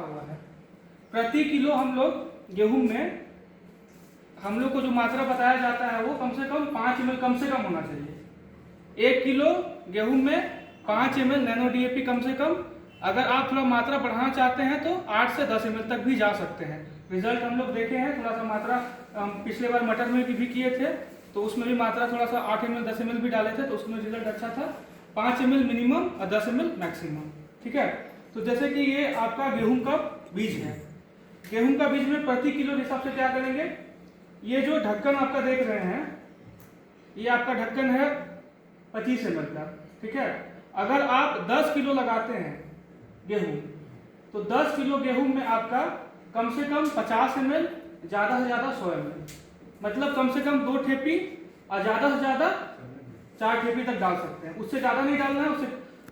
हुआ है। प्रति किलो हम लोग गेहूं में हम लोग को जो मात्रा बताया जाता है वो कम से कम 5 ml कम से कम होना चाहिए। 1 किलो गेहूं में 5 ml नैनो डीएपी कम से कम। अगर आप थोड़ा मात्रा बढ़ाना चाहते हैं तो 8 से 10 ml तक भी जा सकते हैं। रिजल्ट हम लोग देखे हैं, थोड़ा सा मात्रा पिछले बार मटर में भी किए थे तो उसमें भी मात्रा थोड़ा सा 8 ml 10 ml भी डाले थे तो उसमें रिजल्ट अच्छा था। 5 ml मिनिमम और 10 ml मैक्सिमम। ठीक है, तो जैसे कि ये आपका गेहूं का बीज है, गेहूं का बीज में प्रति किलो हिसाब से क्या करेंगे, ये जो ढक्कन आपका देख रहे हैं ये आपका ढक्कन है 25 ml का। ठीक है, अगर आप 10 किलो लगाते हैं गेहूं तो 10 किलो गेहूं में आपका कम से कम 50 ml, ज़्यादा से ज़्यादा 100 ml, मतलब कम से कम 2 ठेपी और ज़्यादा से ज़्यादा 4 ठेपी तक डाल सकते हैं। उससे ज़्यादा नहीं डालना है, उससे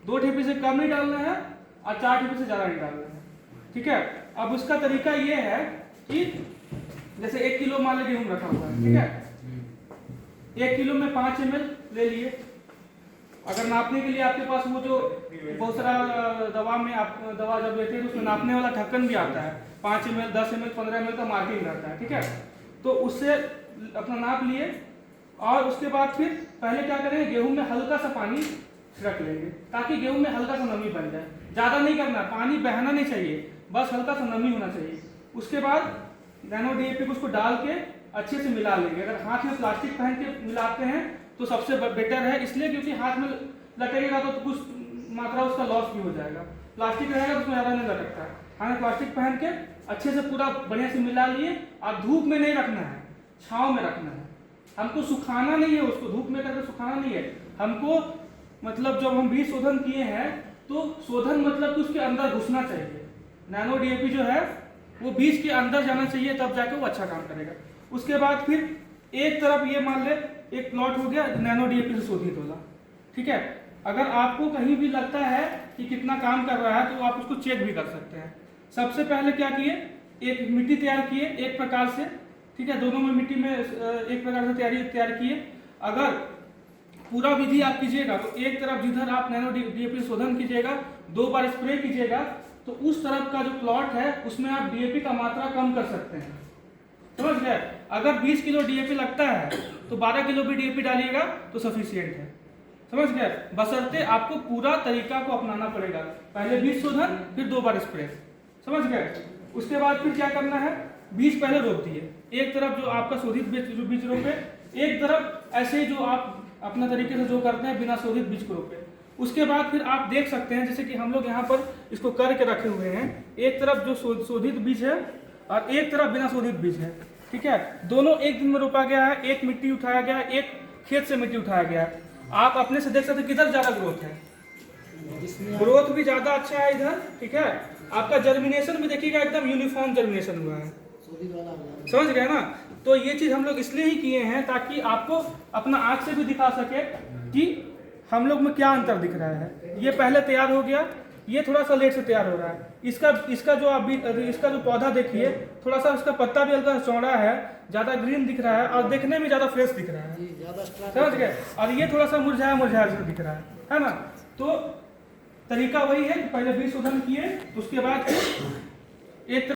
2 ठेपी से कम नहीं डालना है और 4 ठेपी से ज़्यादा नहीं डालना है। ठीक है, अब उसका तरीका ये है कि जैसे 1 किलो मान लो गेहूं रखा हुआ है, ठीक है, 1 किलो में 5 ml ले लिए। अगर नापने के लिए आपके पास वो जो बहुत सारा दवा में आप दवा जब लेते हैं तो उसमें नापने वाला ढक्कन भी आता है, 5 ml 10 ml 15 ml का मार्किंग रहता है। ठीक है, तो उससे अपना नाप लिए और उसके बाद फिर पहले क्या करेंगे, गेहूं में हल्का सा पानी छिड़क लेंगे ताकि गेहूं में हल्का सा नमी बन जाए। ज़्यादा नहीं करना, पानी बहना नहीं चाहिए, बस हल्का सा नमी होना चाहिए। उसके बाद नैनो डीएपी को उसको डाल के अच्छे से मिला लेंगे। अगर हाथ में प्लास्टिक पहन के मिलाते हैं तो सबसे बेटर है, इसलिए क्योंकि हाथ में लटकेगा तो कुछ मात्रा उसका लॉस भी हो जाएगा। प्लास्टिक रहेगा तो उसमें ज़्यादा नहीं लटकता। हमें प्लास्टिक पहन के अच्छे से पूरा बढ़िया से मिला लिए। आप धूप में नहीं रखना है, छाँव में रखना है। हमको सुखाना नहीं है, उसको धूप में करके सुखाना नहीं है हमको। मतलब जब हम बीज शोधन किए हैं तो शोधन मतलब कि उसके अंदर घुसना चाहिए। नैनो डीएपी जो है वो बीज के अंदर जाना चाहिए, तब जाके वो अच्छा काम करेगा। उसके बाद फिर एक तरफ ये मान ले एक प्लॉट हो गया नैनो डीएपी से शोधित होगा। ठीक है, अगर आपको कहीं भी लगता है कि कितना काम कर रहा है तो आप उसको चेक भी कर सकते हैं। सबसे पहले क्या किए, एक मिट्टी तैयार किए एक प्रकार से। ठीक है, दोनों में मिट्टी में एक प्रकार से तैयार किए। अगर पूरा विधि आप कीजिएगा तो एक तरफ जिधर आप नैनो डीएपी शोधन कीजिएगा 2 बार स्प्रे कीजिएगा तो उस तरफ का जो प्लॉट है उसमें आप डीएपी का मात्रा कम कर सकते हैं। समझ गए, अगर 20 किलो डीएपी लगता है तो 12 किलो भी डीएपी डालिएगा तो सफिशिएंट है। समझ गए, बशर्ते आपको पूरा तरीका को अपनाना पड़ेगा, पहले बीज शोधन फिर 2 बार स्प्रे। समझ गए, उसके बाद फिर क्या करना है, बीज पहले रोप दिए, एक तरफ जो आपका शोधित बीज रोपे, एक तरफ ऐसे ही जो आप अपना तरीके से जो करते हैं बिना शोधित बीज को रोपे। उसके बाद फिर आप देख सकते हैं जैसे कि हम लोग यहाँ पर इसको करके रखे हुए हैं, एक तरफ जो शोधित बीज है और एक तरफ बिना शोधित बीज है। ठीक है, दोनों एक दिन में रोपा गया है, एक मिट्टी उठाया गया है, एक खेत से मिट्टी उठाया गया है। आप अपने से देख सकते हैं किधर ज़्यादा ग्रोथ है, ग्रोथ भी ज़्यादा अच्छा है इधर। ठीक है, आपका जर्मिनेशन भी देखिएगा एकदम यूनिफॉर्म जर्मिनेशन हुआ है। समझ गए ना, तो ये चीज़ हम लोग इसलिए ही किए हैं ताकि आपको अपना आँख से भी दिखा सके कि हम लोग में क्या अंतर दिख रहा है। ये पहले तैयार हो गया, ये थोड़ा सा लेट से तैयार हो रहा है। इसका जो पौधा देखिए, थोड़ा सा इसका पत्ता भी हल्का चौड़ा है, ज़्यादा ग्रीन दिख रहा है और देखने में ज़्यादा फ्रेश दिख रहा है। समझ गए, और ये थोड़ा सा मुरझाया मुरझाया दिख रहा है ना। तो तरीका वही है कि पहले बीज शोधन किए, उसके बाद एक